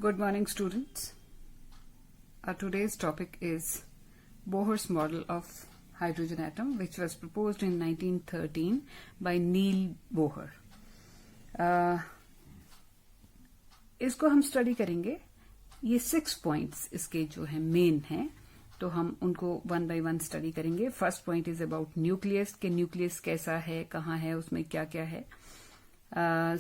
Good morning, students. Our today's topic is Bohr's model of hydrogen atom, which was proposed in 1913 by Neil Bohr. इसको हम study करेंगे. ये 6 points इसके जो है मेन हैं, तो हम उनको वन बाय वन स्टडी करेंगे. First point is about nucleus के न्यूक्लियस कैसा है, कहाँ है, उसमें क्या क्या है.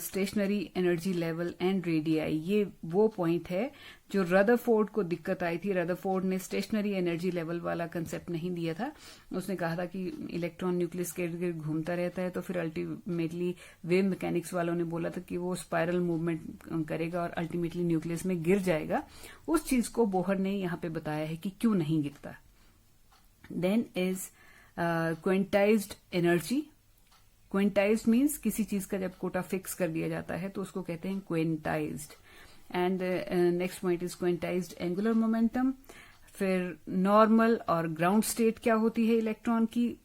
Stationary energy level and radii, ये वो पॉइंट है जो रदरफोर्ड को दिक्कत आई थी. रदरफोर्ड ने स्टेशनरी एनर्जी लेवल वाला कंसेप्ट नहीं दिया था. उसने कहा था कि इलेक्ट्रॉन न्यूक्लियस के इर्द गिर्द घूमता रहता है, तो फिर अल्टीमेटली वेव मैकेनिक्स वालों ने बोला था कि वो स्पाइरल मूवमेंट करेगा और अल्टीमेटली न्यूक्लियस में गिर जाएगा. उस चीज को बोहर ने यहां पे बताया है कि क्यों नहीं गिरता. Then is quantized energy. Quantized means किसी चीज का जब कोटा फिक्स कर दिया जाता है तो उसको कहते हैं quantized. And next point is quantized angular momentum. फिर नॉर्मल और ग्राउंड स्टेट क्या होती है इलेक्ट्रॉन की.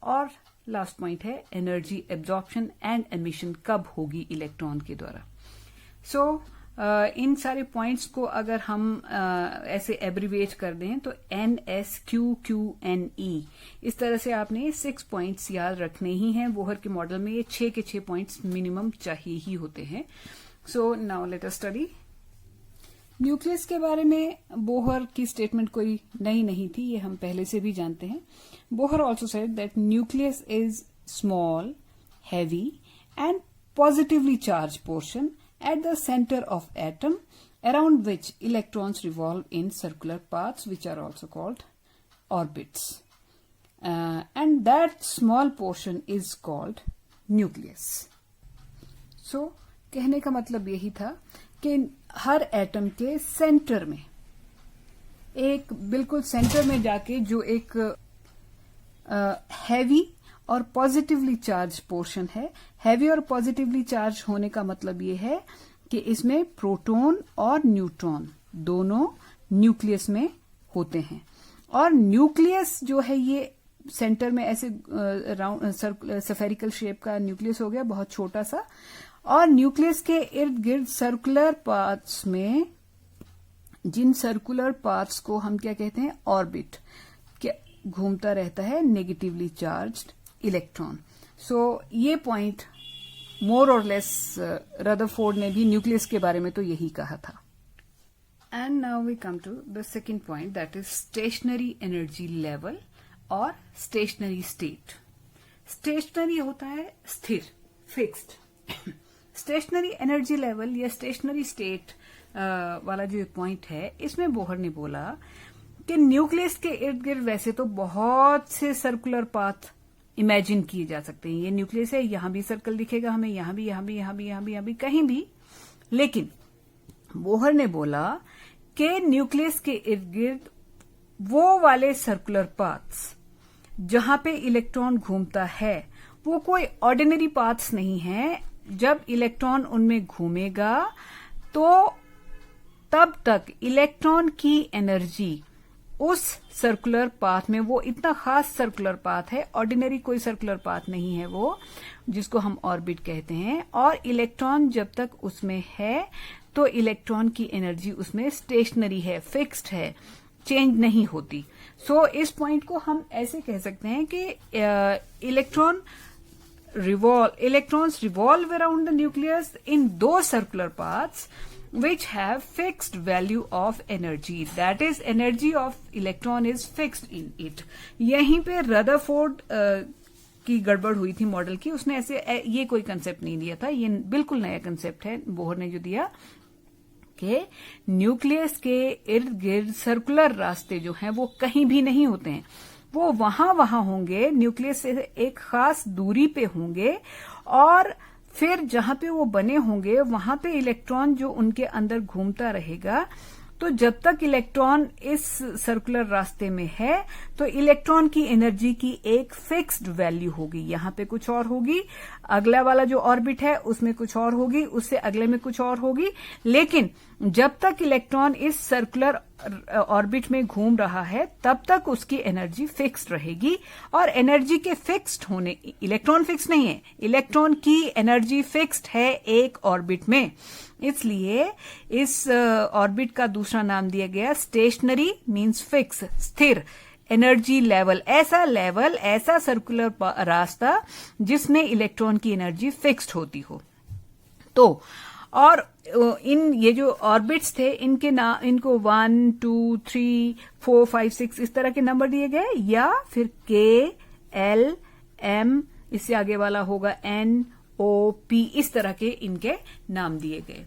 और लास्ट पॉइंट है एनर्जी एब्जॉर्प्शन एंड एमिशन, कब होगी इलेक्ट्रॉन के द्वारा. सो इन सारे पॉइंट्स को अगर हम ऐसे एब्रीवेट कर दें तो NSQQNE, इस तरह से आपने 6 पॉइंट्स याद रखने ही हैं. बोहर के मॉडल में ये 6 के 6 पॉइंट्स मिनिमम चाहिए ही होते हैं. So now let us study. Nucleus के बारे में बोहर की स्टेटमेंट कोई नई नहीं थी, ये हम पहले से भी जानते हैं. Bohr also said that nucleus is small, heavy and positively charge portion at the center of atom, around which electrons revolve in circular paths, which are also called orbits. And that small portion is called nucleus. So, कहने का मतलब यही था कि हर atom के centre में, एक बिल्कुल सेंटर में जाके जो एक हैवी और पॉजिटिवली चार्ज पोर्शन है. हैवी और पॉजिटिवली चार्ज होने का मतलब ये है कि इसमें प्रोटॉन और न्यूट्रॉन दोनों न्यूक्लियस में होते हैं. और न्यूक्लियस जो है ये सेंटर में ऐसे राउंड स्फेरिकल शेप का न्यूक्लियस हो गया, बहुत छोटा सा. और न्यूक्लियस के इर्द गिर्द सर्कुलर पाथ्स में, जिन सर्कुलर पाथ्स को हम क्या कहते हैं, ऑर्बिट, घूमता रहता है नेगेटिवली चार्ज्ड इलेक्ट्रॉन. सो ये पॉइंट मोर और लेस रदरफोर्ड ने भी न्यूक्लियस के बारे में तो यही कहा था. And now we come to the second point, that is stationary energy level और स्टेशनरी स्टेट. स्टेशनरी होता है स्थिर, फिक्स्ड. स्टेशनरी एनर्जी लेवल या स्टेशनरी स्टेट वाला जो पॉइंट है, इसमें बोहर ने बोला कि न्यूक्लियस के इर्द गिर्द वैसे तो बहुत से सर्कुलर पाथ इमेजिन किए जा सकते हैं. ये न्यूक्लियस है, यहां भी सर्कल दिखेगा हमें, यहां भी, यहां भी, यहां भी, यहां भी, यहां भी, कहीं भी. लेकिन बोहर ने बोला कि न्यूक्लियस के इर्द गिर्द वो वाले सर्कुलर पाथ्स जहां पे इलेक्ट्रॉन घूमता है, वो कोई ऑर्डिनरी पाथ्स नहीं है. जब इलेक्ट्रॉन उनमें घूमेगा तो तब तक इलेक्ट्रॉन की एनर्जी उस सर्कुलर पाथ में, वो इतना खास सर्कुलर पाथ है, ऑर्डिनरी कोई सर्कुलर पाथ नहीं है वो, जिसको हम ऑर्बिट कहते हैं. और इलेक्ट्रॉन जब तक उसमें है तो इलेक्ट्रॉन की एनर्जी उसमें स्टेशनरी है, फिक्स्ड है, चेंज नहीं होती. सो इस पॉइंट को हम ऐसे कह सकते हैं कि electrons revolve around the nucleus in दो circular paths which have fixed value of energy, that is energy of electron is fixed in it. यहीं पे रदरफोर्ड की गड़बड़ हुई थी मॉडल की. उसने ऐसे ये कोई कंसेप्ट नहीं दिया था, ये बिल्कुल नया कंसेप्ट है बोहर ने जो दिया कि न्यूक्लियस के इर्द गिर्द सर्कुलर रास्ते जो हैं वो कहीं भी नहीं होते हैं, वो वहां होंगे, न्यूक्लियस से एक खास दूरी पे होंगे. और फिर जहां पे वो बने होंगे वहां पे इलेक्ट्रॉन जो उनके अंदर घूमता रहेगा. तो जब तक इलेक्ट्रॉन इस सर्कुलर रास्ते में है तो इलेक्ट्रॉन की एनर्जी की एक फिक्स्ड वैल्यू होगी. यहां पे कुछ और होगी, अगला वाला जो ऑर्बिट है उसमें कुछ और होगी, उससे अगले में कुछ और होगी. लेकिन जब तक इलेक्ट्रॉन इस सर्कुलर ऑर्बिट में घूम रहा है तब तक उसकी एनर्जी फिक्स्ड रहेगी. और एनर्जी के फिक्स्ड होने, इलेक्ट्रॉन फिक्स नहीं है, इलेक्ट्रॉन की एनर्जी फिक्स्ड है एक ऑर्बिट में. इसलिए इस ऑर्बिट का दूसरा नाम दिया गया स्टेशनरी, मींस फिक्स, स्थिर एनर्जी लेवल, ऐसा सर्कुलर रास्ता जिसमें इलेक्ट्रॉन की एनर्जी फिक्स्ड होती हो। तो और इन ये जो ऑर्बिट्स थे इनको 1 2 3 4 5 6 इस तरह के नंबर दिए गए, या फिर K L M, इससे आगे वाला होगा N O P, इस तरह के इनके नाम दिए गए।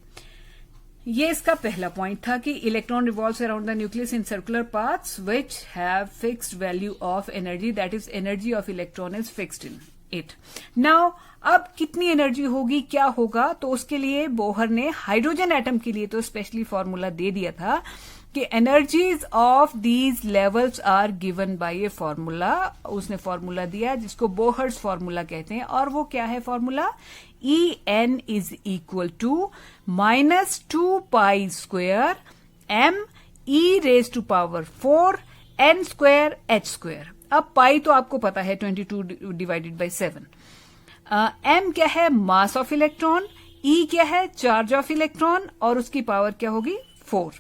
ये इसका पहला पॉइंट था कि electron revolves around the nucleus in circular paths which have fixed value of energy, that is energy of electron is fixed in it. Now अब कितनी एनर्जी होगी, क्या होगा, तो उसके लिए बोहर ने हाइड्रोजन एटम के लिए तो स्पेशली फॉर्मूला दे दिया था कि energies of these levels are given by a formula. उसने फॉर्मूला दिया जिसको बोहर्स फॉर्मूला कहते हैं, और वो क्या है formula? En is equal to -2 pi square m e raise to power 4 n square h square. अब पाई तो आपको पता है 22 डिवाइडेड बाई 7। m क्या है? मास ऑफ इलेक्ट्रॉन। e क्या है? चार्ज ऑफ इलेक्ट्रॉन, और उसकी पावर क्या होगी? 4।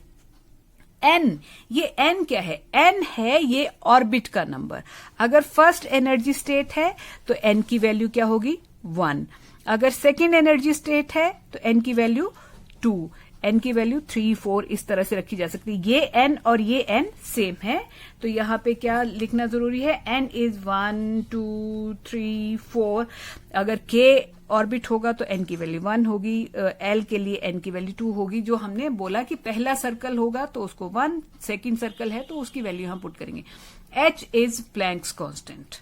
n, ये n क्या है? n है ये ऑर्बिट का नंबर। अगर फर्स्ट एनर्जी स्टेट है तो n की वैल्यू क्या होगी? 1। अगर सेकेंड एनर्जी स्टेट है तो n की वैल्यू 2, n की वैल्यू 3 4 इस तरह से रखी जा सकती है। ये n और ये n सेम है, तो यहां पे क्या लिखना जरूरी है? n is 1 2 3 4। अगर k ऑर्बिट होगा तो n की वैल्यू 1 होगी, l के लिए n की वैल्यू 2 होगी। जो हमने बोला कि पहला सर्कल होगा तो उसको 1, सेकेंड सर्कल है तो उसकी वैल्यू हम पुट करेंगे। h is Planck's constant.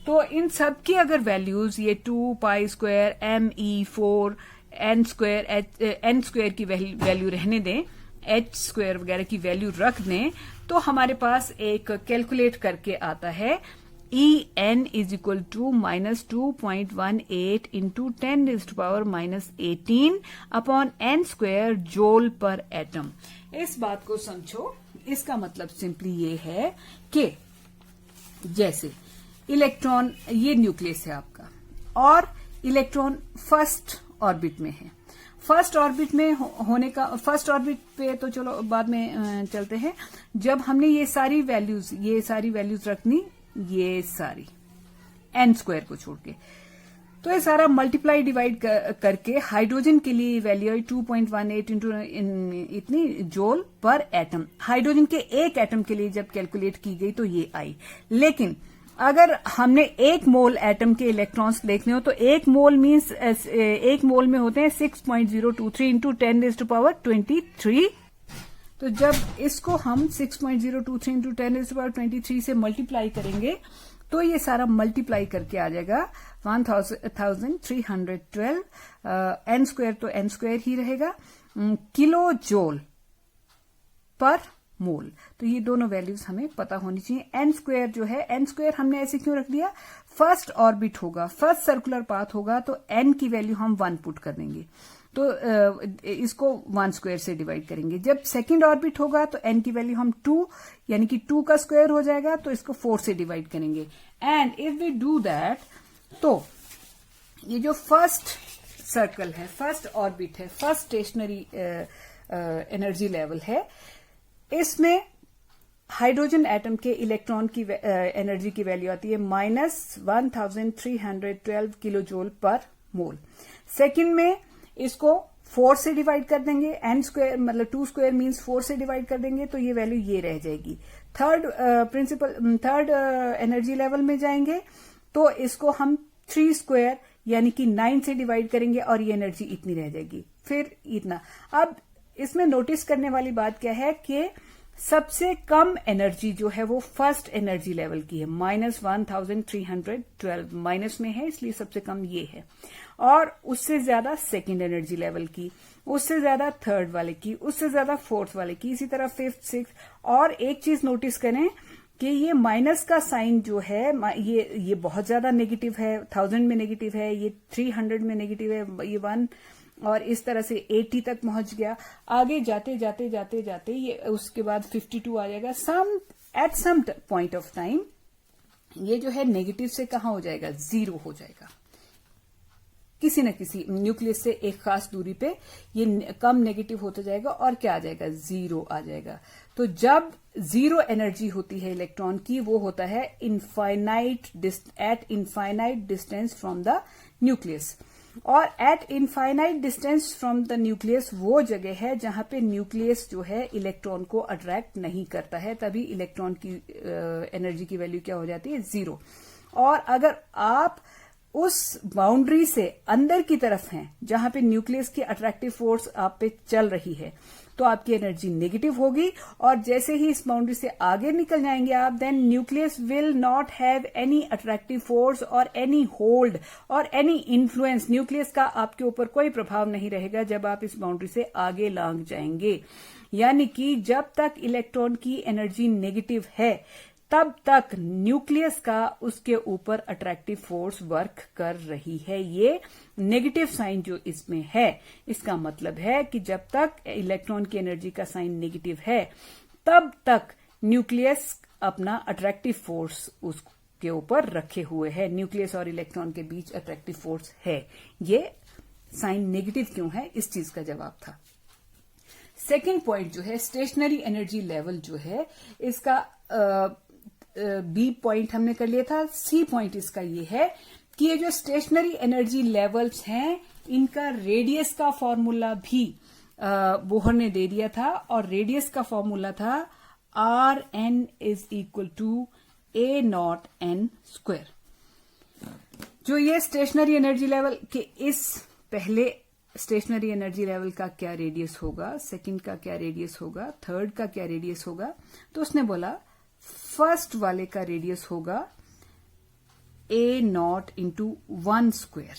तो इन सब की अगर वैल्यूज ये 2 pi square m e 4 n square की वैल्यू रहने दें, h स्क्वायर वगैरह की वैल्यू रख दें, तो हमारे पास एक कैलकुलेट करके आता है En is equal to -2.18 into 10⁻⁻18 upon n square joule per atom. इस बात को समझो, इसका मतलब सिंपली ये है कि जैसे इलेक्ट्रॉन, ये न्यूक्लियस है आपका, और इलेक्ट्रॉन फर्स्ट ऑर्बिट में है। फर्स्ट ऑर्बिट में होने का, फर्स्ट ऑर्बिट पे तो चलो बाद में चलते हैं। जब हमने ये सारी वैल्यूज रखनी, ये सारी n स्क्वायर को छोड़ के, तो ये सारा मल्टीप्लाई डिवाइड करके हाइड्रोजन के लिए वैल्यू आई 2.18 इंटू इतनी जूल पर एटम। हाइड्रोजन के एक एटम के लिए जब कैलकुलेट की गई तो ये आई। लेकिन अगर हमने एक मोल एटम के इलेक्ट्रॉन्स देखने हो तो एक मोल मीन्स एक मोल में होते हैं 6.023 इंटू 10⁻23। तो जब इसको हम 6.023 इंटू 10⁻23 से मल्टीप्लाई करेंगे तो ये सारा मल्टीप्लाई करके आ जाएगा 1312। n स्क्वायर तो n स्क्वायर ही रहेगा, किलो जूल पर मोल। तो ये दोनों वैल्यूज हमें पता होनी चाहिए। n स्क्वायर जो है, n स्क्वायर हमने ऐसे क्यों रख दिया? फर्स्ट ऑर्बिट होगा, फर्स्ट सर्कुलर पाथ होगा तो n की वैल्यू हम 1 पुट कर देंगे, तो इसको 1 स्क्वायर से डिवाइड करेंगे। जब सेकंड ऑर्बिट होगा तो n की वैल्यू हम 2 यानी कि 2 का स्क्वायर हो जाएगा, तो इसको 4 से डिवाइड करेंगे। And if we do that, तो ये जो फर्स्ट सर्कल है, फर्स्ट ऑर्बिट है, फर्स्ट स्टेशनरी एनर्जी लेवल है, इसमें हाइड्रोजन एटम के इलेक्ट्रॉन की एनर्जी की वैल्यू आती है -1312 किलो जूल पर मोल। सेकंड में इसको 4 से डिवाइड कर देंगे, n स्क्वायर मतलब 2 स्क्वायर मीन्स 4 से डिवाइड कर देंगे, तो ये वैल्यू ये रह जाएगी। थर्ड एनर्जी लेवल में जाएंगे तो इसको हम 3 स्क्वायर यानी कि 9 से डिवाइड करेंगे और ये एनर्जी इतनी रह जाएगी, फिर इतना। अब इसमें नोटिस करने वाली बात क्या है कि सबसे कम एनर्जी जो है वो फर्स्ट एनर्जी लेवल की है, -1312 माइनस में है, इसलिए सबसे कम ये है, और उससे ज्यादा सेकेंड एनर्जी लेवल की, उससे ज्यादा थर्ड वाले की, उससे ज्यादा फोर्थ वाले की, इसी तरह फिफ्थ, सिक्स्थ। और एक चीज नोटिस करें कि ये माइनस का साइन जो है ये बहुत ज्यादा नेगेटिव है, 1000 में नेगेटिव है, ये 300 में नेगेटिव है, ये 1, और इस तरह से 80 तक पहुंच गया। आगे जाते जाते जाते जाते ये उसके बाद 52 आ जाएगा। At some point of time ये जो है नेगेटिव से कहां हो जाएगा? 0 हो जाएगा। किसी न किसी न्यूक्लियस से एक खास दूरी पे ये कम नेगेटिव होता जाएगा और क्या आ जाएगा, जीरो आ जाएगा। तो जब जीरो एनर्जी होती है इलेक्ट्रॉन की, वो होता है at infinite distance from the nucleus. और at infinite distance from the nucleus वो जगह है जहां पे न्यूक्लियस जो है इलेक्ट्रॉन को अट्रैक्ट नहीं करता है, तभी इलेक्ट्रॉन की एनर्जी की वैल्यू क्या हो जाती है, जीरो। और अगर आप उस बाउंड्री से अंदर की तरफ हैं जहां पे न्यूक्लियस की अट्रैक्टिव फोर्स आप पे चल रही है, तो आपकी एनर्जी नेगेटिव होगी। और जैसे ही इस बाउंड्री से आगे निकल जाएंगे आप, then nucleus will not have any attractive force और एनी होल्ड और एनी इन्फ्लुएंस। न्यूक्लियस का आपके ऊपर कोई प्रभाव नहीं रहेगा जब आप इस बाउंड्री से आगे लांग जाएंगे। यानी कि जब तक इलेक्ट्रॉन की एनर्जी नेगेटिव है, तब तक न्यूक्लियस का उसके ऊपर अट्रैक्टिव फोर्स वर्क कर रही है। ये नेगेटिव साइन जो इसमें है, इसका मतलब है कि जब तक इलेक्ट्रॉन की एनर्जी का साइन नेगेटिव है, तब तक न्यूक्लियस अपना अट्रैक्टिव फोर्स उसके ऊपर रखे हुए है। न्यूक्लियस और इलेक्ट्रॉन के बीच अट्रैक्टिव फोर्स है। ये साइन नेगेटिव क्यों है, इस चीज का जवाब था। सेकेंड पॉइंट जो है, स्टेशनरी एनर्जी लेवल जो है, इसका बी पॉइंट हमने कर लिया था। सी पॉइंट इसका ये है कि ये जो स्टेशनरी एनर्जी लेवल्स हैं, इनका रेडियस का फॉर्मूला भी बोहर ने दे दिया था, और रेडियस का फॉर्मूला था Rn is equal to A0n square. जो ये स्टेशनरी एनर्जी लेवल के इस पहले स्टेशनरी एनर्जी लेवल का क्या रेडियस होगा, सेकंड का क्या रेडियस होगा, थर्ड का क्या रेडियस होगा, तो उसने बोला फर्स्ट वाले का रेडियस होगा A0 इंटू 1 स्क्वायर।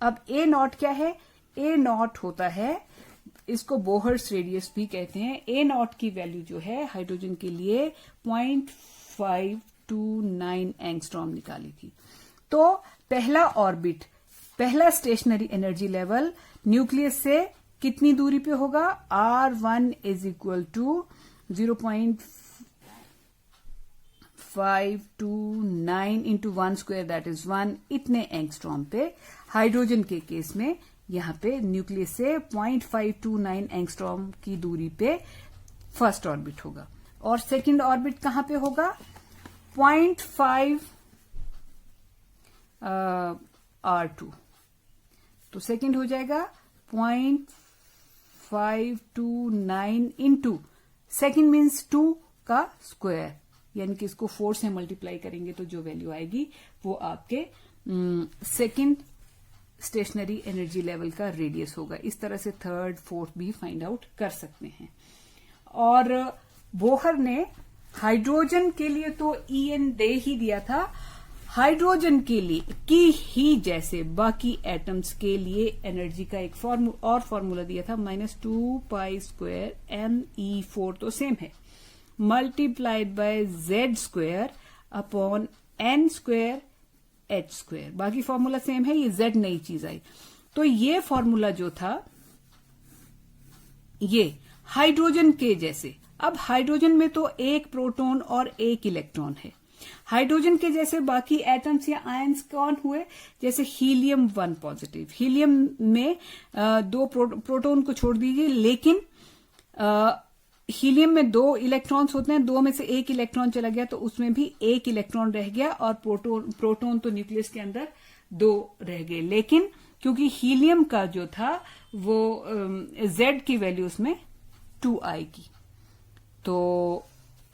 अब A0 क्या है, A0 होता है, इसको बोहर्स रेडियस भी कहते हैं। A0 की वैल्यू जो है हाइड्रोजन के लिए 0.529 एंगस्ट्रॉम निकाली थी। तो पहला ऑर्बिट, पहला स्टेशनरी एनर्जी लेवल न्यूक्लियस से कितनी दूरी पे होगा, R1 is equal to 0.529 into 1 square, that is 1, इतने एंगस्ट्रॉम पे। हाइड्रोजन के केस में यहां पे न्यूक्लियस से 0.529 एंगस्ट्रॉम की दूरी पे फर्स्ट ऑर्बिट होगा, और सेकंड ऑर्बिट कहां पे होगा, 0.5 R2। तो सेकंड हो जाएगा 0.529 इंटू, सेकंड मीन्स 2 का स्क्वायर, यानी कि इसको 4 से मल्टीप्लाई करेंगे तो जो वैल्यू आएगी वो आपके सेकंड स्टेशनरी एनर्जी लेवल का रेडियस होगा। इस तरह से थर्ड फोर्थ भी फाइंड आउट कर सकते हैं। और बोहर ने हाइड्रोजन के लिए तो En दे ही दिया था, हाइड्रोजन के लिए की ही जैसे बाकी एटम्स के लिए एनर्जी का एक और फॉर्मूला दिया था, -2π² Me4, तो सेम है, multiplied by Z square upon N square H square. बाकी फॉर्मूला सेम है, ये Z नई चीज आई। तो ये फॉर्मूला जो था ये हाइड्रोजन के जैसे। अब हाइड्रोजन में तो एक प्रोटॉन और एक इलेक्ट्रॉन है। हाइड्रोजन के जैसे बाकी एटम्स या आयंस कौन हुए, जैसे हीलियम 1 पॉजिटिव। हीलियम में 2 प्रोटॉन को छोड़ दीजिए, लेकिन हीलियम में 2 इलेक्ट्रॉन्स होते हैं, 2 में से एक इलेक्ट्रॉन चला गया तो उसमें भी एक इलेक्ट्रॉन रह गया, और प्रोटॉन तो न्यूक्लियस के अंदर 2 रह गए। लेकिन क्योंकि हीलियम का जो था वो Z की वैल्यू उसमें 2 आएगी, तो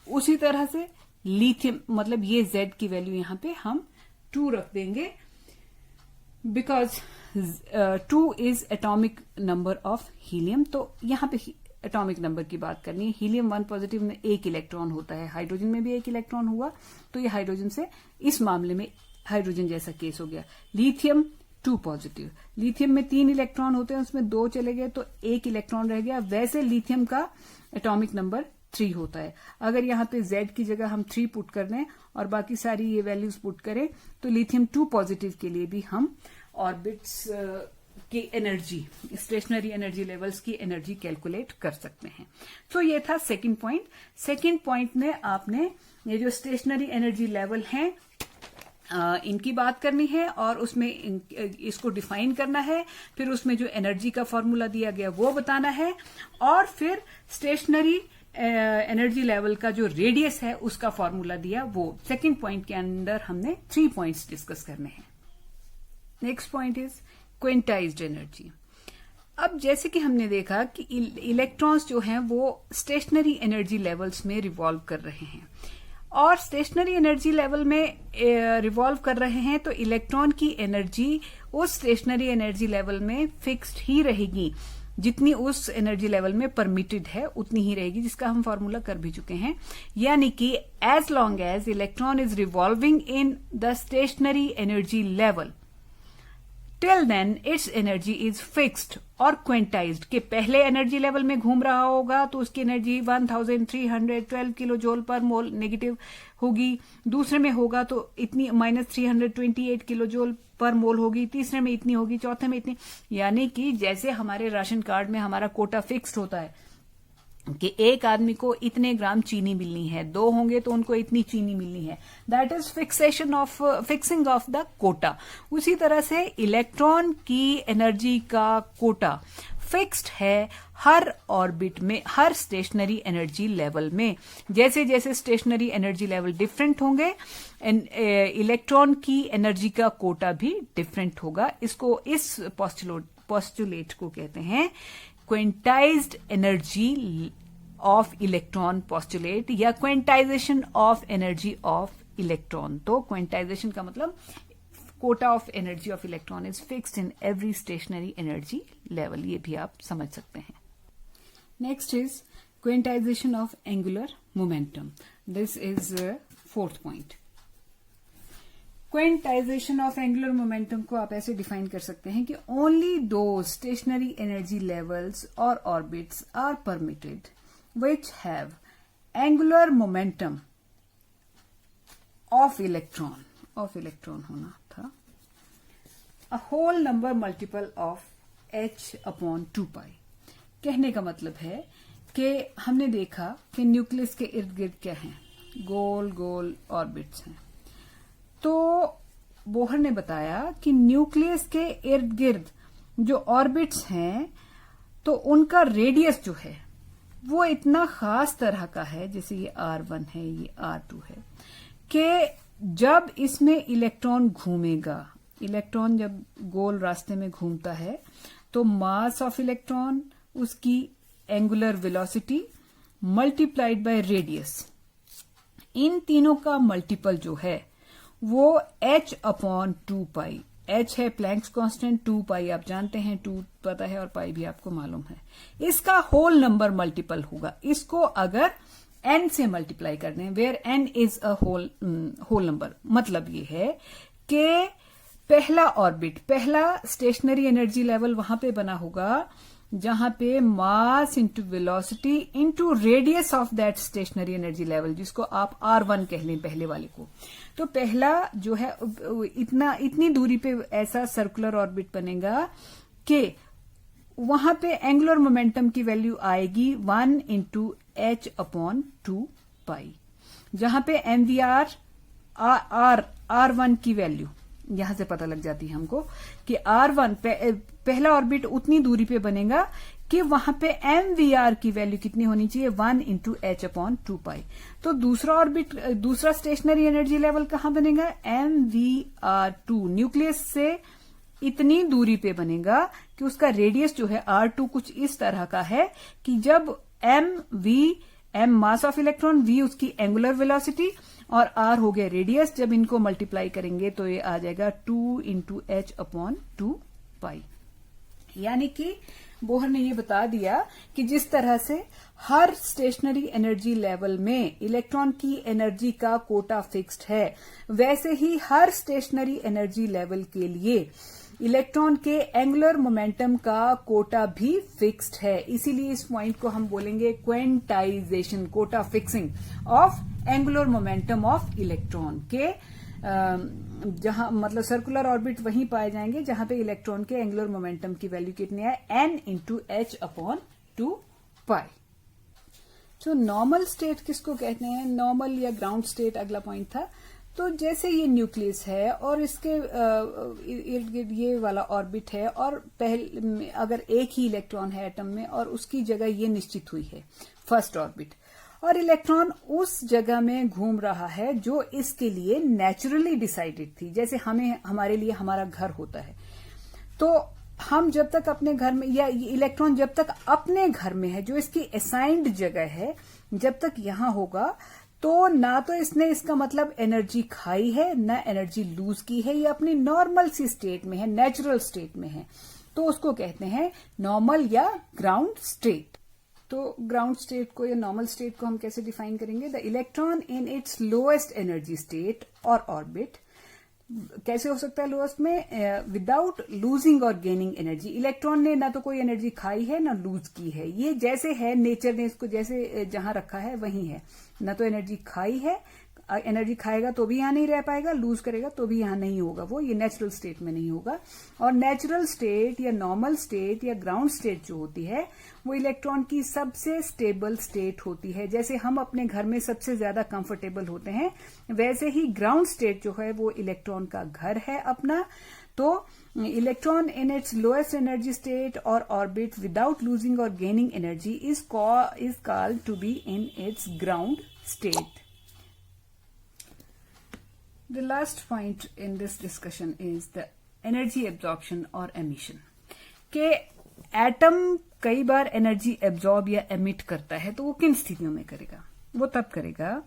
उसी तरह से लिथियम, मतलब ये Z की वैल्यू यहां पे हम 2 रख देंगे, because 2 is atomic number of helium. तो यहां पे एटॉमिक नंबर की बात करनी है। हीलियम 1 पॉजिटिव में एक इलेक्ट्रॉन होता है, हाइड्रोजन में भी एक इलेक्ट्रॉन हुआ, तो ये हाइड्रोजन से इस मामले में हाइड्रोजन जैसा केस हो गया। लिथियम 2 पॉजिटिव, लिथियम में 3 इलेक्ट्रॉन होते हैं, उसमें 2 चले गए तो एक इलेक्ट्रॉन रह गया। वैसे लिथियम का एटॉमिक नंबर 3 होता है। अगर यहां पे Z की जगह हम 3 पुट कर दें और बाकी सारी ये वैल्यूज पुट करें, तो लिथियम 2 पॉजिटिव के लिए भी हम ऑर्बिट्स की एनर्जी, स्टेशनरी एनर्जी लेवल्स की एनर्जी कैलकुलेट कर सकते हैं। तो ये था सेकंड पॉइंट। सेकंड पॉइंट में आपने ये जो स्टेशनरी एनर्जी लेवल हैं इनकी बात करनी है और उसमें इसको डिफाइन करना है, फिर उसमें जो एनर्जी का फॉर्मूला दिया गया वो बताना है, और फिर स्टेशनरी एनर्जी लेवल का जो रेडियस है उसका फॉर्मूला दिया, वो सेकंड पॉइंट के अंदर हमने 3 पॉइंट्स डिस्कस करने हैं। Next point is quantized energy. अब जैसे कि हमने देखा कि इलेक्ट्रॉन्स जो हैं वो स्टेशनरी एनर्जी लेवल्स में रिवॉल्व कर रहे हैं, और स्टेशनरी एनर्जी लेवल में रिवॉल्व कर रहे हैं तो इलेक्ट्रॉन की एनर्जी उस स्टेशनरी एनर्जी लेवल में फिक्स्ड ही रहेगी, जितनी उस एनर्जी लेवल में परमिटेड है उतनी ही रहेगी, जिसका हम फॉर्मूला कर भी चुके हैं। यानी कि as long as electron is revolving in the stationary energy level, till then its energy is fixed और क्विंटाइज्ड, के पहले एनर्जी लेवल में घूम रहा होगा तो उसकी energy 1312 kilo joule per mole negative होगी, दूसरे में होगा तो इतनी -328 किलो जूल पर मोल होगी, तीसरे में इतनी होगी, चौथे में इतनी। यानी कि जैसे हमारे राशन कार्ड में हमारा कोटा फिक्स्ड होता है कि एक आदमी को इतने ग्राम चीनी मिलनी है, 2 होंगे तो उनको इतनी चीनी मिलनी है, that is fixing of the quota. उसी तरह से इलेक्ट्रॉन की एनर्जी का कोटा फिक्स्ड है हर ऑर्बिट में, हर स्टेशनरी एनर्जी लेवल में। जैसे जैसे स्टेशनरी एनर्जी लेवल डिफरेंट होंगे, इलेक्ट्रॉन की एनर्जी का कोटा भी डिफरेंट होगा। इसको, इस पोस्टुलेट को कहते हैं quantized energy of electron postulate, या quantization of energy of electron. तो क्विंटाइजेशन का मतलब quota of energy of electron is fixed in every stationary energy level, ये भी आप समझ सकते हैं। Next is quantization of angular momentum. This is 4th point. Quantization of angular momentum को आप ऐसे डिफाइन कर सकते हैं कि ओनली दो स्टेशनरी एनर्जी लेवल्स और orbits are permitted which have angular momentum of electron होना था a whole number multiple of h/2π। कहने का मतलब है कि हमने देखा कि न्यूक्लियस के इर्द गिर्द क्या है, गोल गोल ऑर्बिट्स हैं। तो बोहर ने बताया कि न्यूक्लियस के इर्द गिर्द जो ऑर्बिट्स हैं तो उनका रेडियस जो है वो इतना खास तरह का है, जैसे ये R1 है, ये R2 है, कि जब इसमें इलेक्ट्रॉन घूमेगा, इलेक्ट्रॉन जब गोल रास्ते में घूमता है तो मास ऑफ इलेक्ट्रॉन, उसकी angular velocity multiplied by radius, इन तीनों का मल्टीपल जो है वो h/2π। h है प्लैंक्स कांस्टेंट, 2π आप जानते हैं, 2 पता है और पाई भी आपको मालूम है। इसका होल नंबर मल्टीपल होगा। इसको अगर n से मल्टीप्लाई कर दें, where n is a whole number, मतलब ये है कि पहला ऑर्बिट, पहला स्टेशनरी एनर्जी लेवल वहां पे बना होगा जहां पे mass into velocity into radius of that stationary energy level, जिसको आप R1 कह लें पहले वाले को। तो पहला जो है इतनी दूरी पे ऐसा सर्कुलर ऑर्बिट बनेगा कि वहां पे एंगुलर मोमेंटम की वैल्यू आएगी 1 × h/2π, जहां पे mvr R1 की वैल्यू यहां से पता लग जाती है हमको कि R1 पहला ऑर्बिट उतनी दूरी पे बनेगा कि वहां पे mvr की वैल्यू कितनी होनी चाहिए, 1 × h/2π। तो दूसरा ऑर्बिट, दूसरा स्टेशनरी एनर्जी लेवल कहां बनेगा, mvr2, न्यूक्लियस से इतनी दूरी पे बनेगा कि उसका रेडियस जो है R2 कुछ इस तरह का है कि जब m mass of electron, v उसकी एंगुलर वेलोसिटी और r हो गया रेडियस, जब इनको मल्टीप्लाई करेंगे तो ये आ जाएगा 2 × h/2π। यानी कि बोहर ने ये बता दिया कि जिस तरह से हर स्टेशनरी एनर्जी लेवल में इलेक्ट्रॉन की एनर्जी का कोटा फिक्स्ड है, वैसे ही हर स्टेशनरी एनर्जी लेवल के लिए इलेक्ट्रॉन के एंगुलर मोमेंटम का कोटा भी फिक्स्ड है। इसीलिए इस पॉइंट को हम बोलेंगे quantization, quota fixing of angular momentum of electron के, जहां मतलब सर्कुलर ऑर्बिट वहीं पाए जाएंगे जहां पे इलेक्ट्रॉन के एंगुलर मोमेंटम की वैल्यू कितनी है, n × h/2π। तो नॉर्मल स्टेट किसको कहते हैं, नॉर्मल या ग्राउंड स्टेट अगला पॉइंट था। तो जैसे ये न्यूक्लियस है और इसके इर्द गिर्द ये वाला ऑर्बिट है, और पहले अगर एक ही इलेक्ट्रॉन है एटम में और उसकी जगह ये निश्चित हुई है फर्स्ट ऑर्बिट, और इलेक्ट्रॉन उस जगह में घूम रहा है जो इसके लिए नेचुरली डिसाइडेड थी। जैसे हमारे लिए हमारा घर होता है, तो हम जब तक अपने घर में, या इलेक्ट्रॉन जब तक अपने घर में है जो इसकी असाइंड जगह है, जब तक यहां होगा, तो ना तो इसने इसका मतलब एनर्जी खाई है ना एनर्जी लूज की है, ये अपनी नॉर्मल सी स्टेट में है, नेचुरल स्टेट में है, तो उसको कहते हैं नॉर्मल या ग्राउंड स्टेट। तो ग्राउंड स्टेट को या नॉर्मल स्टेट को हम कैसे डिफाइन करेंगे? The electron in its lowest energy state और ऑर्बिट, कैसे हो सकता है लोएस्ट में? विदाउट लूजिंग और गेनिंग एनर्जी। इलेक्ट्रॉन ने ना तो कोई एनर्जी खाई है ना लूज की है, ये जैसे है नेचर ने इसको जैसे जहां रखा है वही है, ना तो एनर्जी खाई है, एनर्जी खाएगा तो भी यहां नहीं रह पाएगा, लूज करेगा तो भी यहां नहीं होगा, वो ये नेचुरल स्टेट में नहीं होगा। और नेचुरल स्टेट या नॉर्मल स्टेट या ग्राउंड स्टेट जो होती है वो इलेक्ट्रॉन की सबसे स्टेबल स्टेट होती है। जैसे हम अपने घर में सबसे ज्यादा कंफर्टेबल होते हैं, वैसे ही ग्राउंड स्टेट जो है वो इलेक्ट्रॉन का घर है अपना। तो electron in its lowest energy state और ऑर्बिट विदाउट लूजिंग और gaining energy is called to be in its ground state. The last point in this discussion is the energy absorption or emission. के atom कई बार energy absorb या emit करता है, तो वो किन स्थितियों में करेगा? वो तब करेगा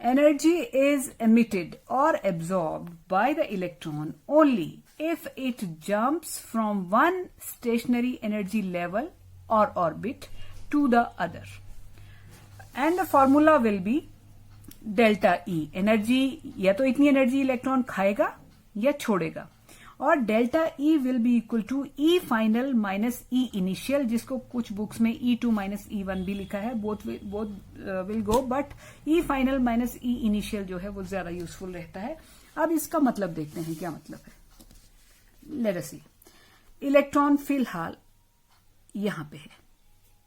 एनर्जी इज एमिटेड और absorbed by the electron only if it jumps from one stationary energy level और orbit to the other, and the formula will be delta E. Energy, या तो इतनी एनर्जी इलेक्ट्रॉन खाएगा या छोड़ेगा, और delta E will be equal to E final minus E initial, जिसको कुछ बुक्स में E2 माइनस E1 भी लिखा है, both will go, but E final minus E initial जो है वो ज्यादा यूजफुल रहता है। अब इसका मतलब देखते हैं क्या मतलब है। लेट अस सी, इलेक्ट्रॉन फिलहाल यहां पे है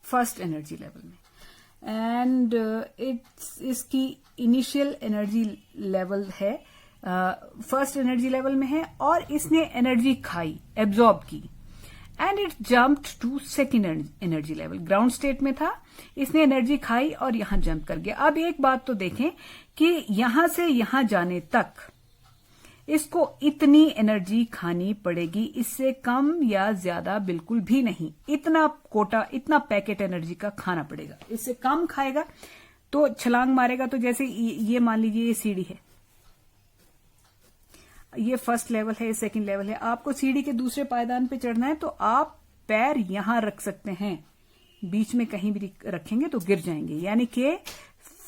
फर्स्ट एनर्जी लेवल में, एंड इसकी इनिशियल एनर्जी लेवल है, फर्स्ट एनर्जी लेवल में है, और इसने एनर्जी खाई, एब्जॉर्ब की, and it jumped to second energy level. Ground state में था, इसने एनर्जी खाई और यहां जंप कर गया। अब एक बात तो देखें कि यहां से यहां जाने तक इसको इतनी एनर्जी खानी पड़ेगी, इससे कम या ज्यादा बिल्कुल भी नहीं। इतना कोटा, इतना पैकेट एनर्जी का खाना पड़ेगा। इससे कम खाएगा तो छलांग मारेगा। तो जैसे ये मान लीजिए ये सीढ़ी है, ये फर्स्ट लेवल है, सेकंड लेवल है, आपको सीढ़ी के दूसरे पायदान पे चढ़ना है तो आप पैर यहां रख सकते हैं, बीच में कहीं भी रखेंगे तो गिर जाएंगे। यानी कि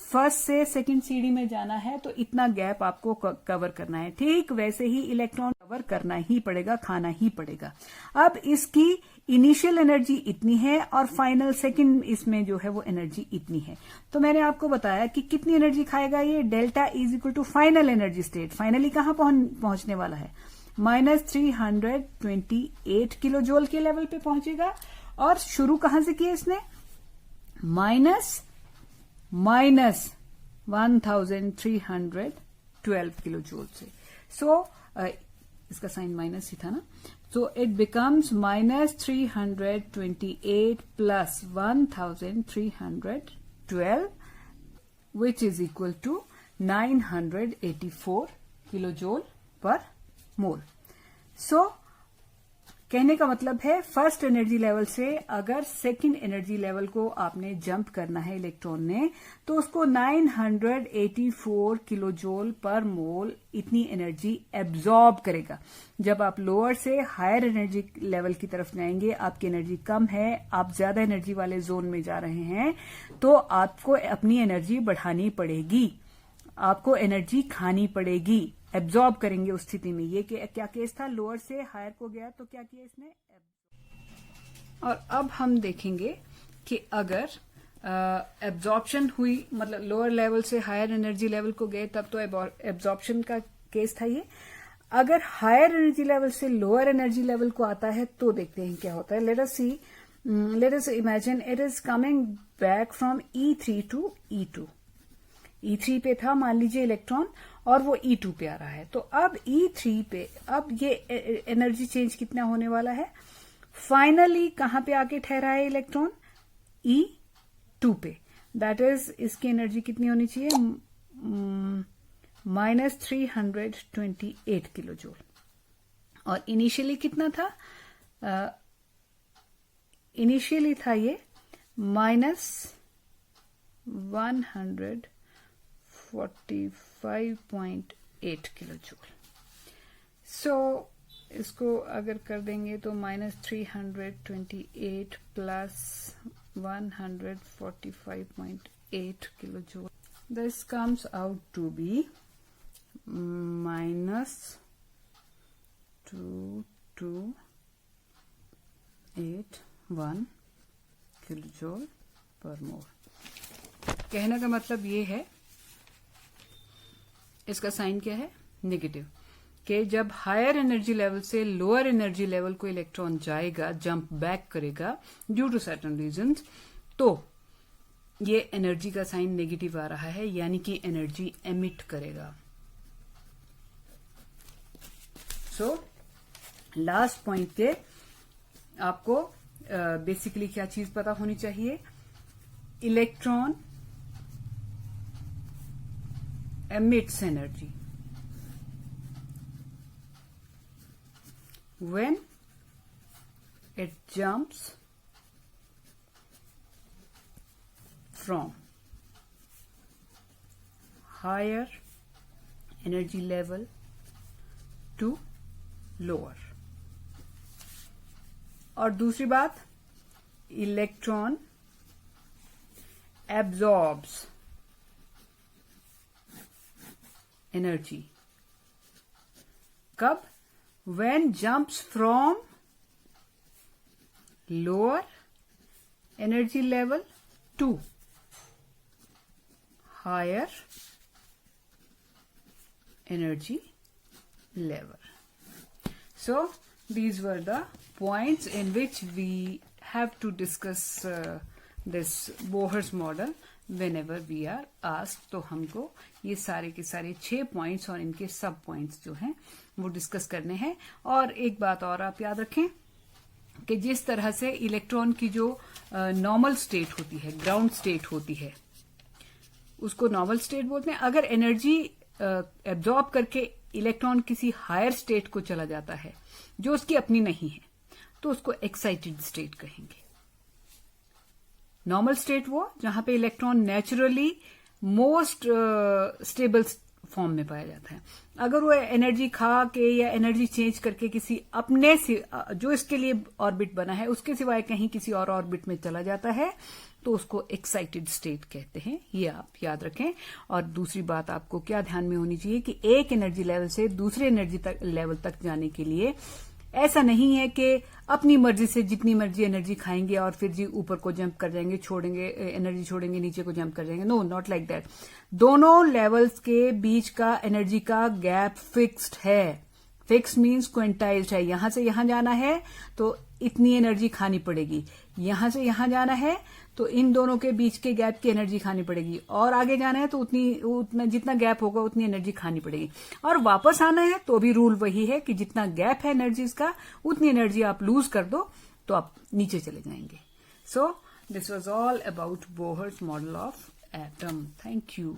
फर्स्ट से सेकंड सीढ़ी में जाना है तो इतना गैप आपको कवर करना है। ठीक वैसे ही इलेक्ट्रॉन कवर करना ही पड़ेगा, खाना ही पड़ेगा। अब इसकी इनिशियल एनर्जी इतनी है और फाइनल सेकंड इसमें जो है वो एनर्जी इतनी है। तो मैंने आपको बताया कि कितनी एनर्जी खाएगा ये, delta is equal to final energy state. Finally कहां पहुंचने वाला है? -328 किलो जूल के लेवल पे पहुंचेगा। और शुरू कहां से किया इसने? माइनस 1312 किलो जूल से। सो इसका साइन माइनस ही था ना, so it becomes -328 plus 1312 which is equal to 984 kilo joule per mole. सो कहने का मतलब है फर्स्ट एनर्जी लेवल से अगर सेकंड एनर्जी लेवल को आपने जंप करना है इलेक्ट्रॉन ने, तो उसको 984 किलो जूल पर मोल इतनी एनर्जी एब्जॉर्ब करेगा। जब आप लोअर से हायर एनर्जी लेवल की तरफ जाएंगे, आपकी एनर्जी कम है, आप ज्यादा एनर्जी वाले जोन में जा रहे हैं, तो आपको अपनी एनर्जी बढ़ानी पड़ेगी, आपको एनर्जी खानी पड़ेगी, एब्जॉर्ब करेंगे उस स्थिति में। ये क्या केस था? लोअर से हायर को गया तो क्या किया इसने? और अब हम देखेंगे कि अगर एब्जॉर्प्शन हुई, मतलब लोअर लेवल से हायर एनर्जी लेवल को गए तब तो एब्जॉर्प्शन का केस था ये। अगर हायर एनर्जी लेवल से लोअर एनर्जी लेवल को आता है तो देखते हैं क्या होता है। Let us imagine it is coming back from E3 to E2। E3 पे था मान लीजिए इलेक्ट्रॉन और वो E2 पे आ रहा है, तो अब E3 पे अब ये एनर्जी चेंज कितना होने वाला है, फाइनली कहां पे आके ठहरा है इलेक्ट्रॉन, E2 पे, दैट इज इसकी एनर्जी कितनी होनी चाहिए, -328 किलो जूल। और इनिशियली कितना था, इनिशियली था ये -145.8 किलो जूल। सो इसको अगर कर देंगे तो -328 plus 145.8 kilo joule, this comes out to be -2281 kilo joule per mole. कहने का मतलब ये है, इसका साइन क्या है, नेगेटिव, कि जब हायर एनर्जी लेवल से लोअर एनर्जी लेवल को इलेक्ट्रॉन जाएगा, जंप बैक करेगा ड्यू टू सर्टेन रीजंस, तो ये एनर्जी का साइन नेगेटिव आ रहा है, यानी कि एनर्जी एमिट करेगा। सो लास्ट पॉइंट पे आपको बेसिकली क्या चीज पता होनी चाहिए, electron emits energy when it jumps from higher energy level to lower। और दूसरी बात, इलेक्ट्रॉन absorbs energy कब, when jumps from lower energy level to higher energy level। So these were the points in which we have to discuss this Bohr's model whenever we are asked। तो हमको ये सारे के सारे 6 points और इनके सब पॉइंट्स जो हैं वो डिस्कस करने हैं। और एक बात और आप याद रखें कि जिस तरह से इलेक्ट्रॉन की जो नॉर्मल स्टेट होती है, ग्राउंड स्टेट होती है, उसको नॉर्मल स्टेट बोलते हैं। अगर एनर्जी एब्जॉर्ब करके इलेक्ट्रॉन किसी हायर स्टेट को चला जाता है जो उसकी अपनी नहीं है, तो उसको एक्साइटेड स्टेट कहेंगे। नॉर्मल स्टेट वो जहां पे electron naturally most stable form में पाया जाता है। अगर वो एनर्जी खा के या एनर्जी चेंज करके किसी अपने से जो इसके लिए ऑर्बिट बना है उसके सिवाय कहीं किसी और ऑर्बिट में चला जाता है, तो उसको एक्साइटेड स्टेट कहते हैं। ये आप याद रखें। और दूसरी बात आपको क्या ध्यान में होनी चाहिए कि एक एनर्जी लेवल से दूसरे एनर्जी लेवल तक जाने के लिए ऐसा नहीं है कि अपनी मर्जी से जितनी मर्जी एनर्जी खाएंगे और फिर जी ऊपर को जंप कर जाएंगे, छोड़ेंगे एनर्जी, छोड़ेंगे नीचे को जंप कर जाएंगे। No, not like that. दोनों लेवल्स के बीच का एनर्जी का गैप फिक्स्ड है। फिक्स मीन्स क्विंटाइल्ड है। यहां से यहां जाना है तो इतनी एनर्जी खानी पड़ेगी, यहां से यहां जाना है तो इन दोनों के बीच के गैप की एनर्जी खानी पड़ेगी, और आगे जाना है तो उतना जितना गैप होगा उतनी एनर्जी खानी पड़ेगी, और वापस आना है तो भी रूल वही है कि जितना गैप है एनर्जीज का उतनी एनर्जी आप लूज कर दो तो आप नीचे चले जाएंगे। So this was all about Bohr's model of atom. Thank you.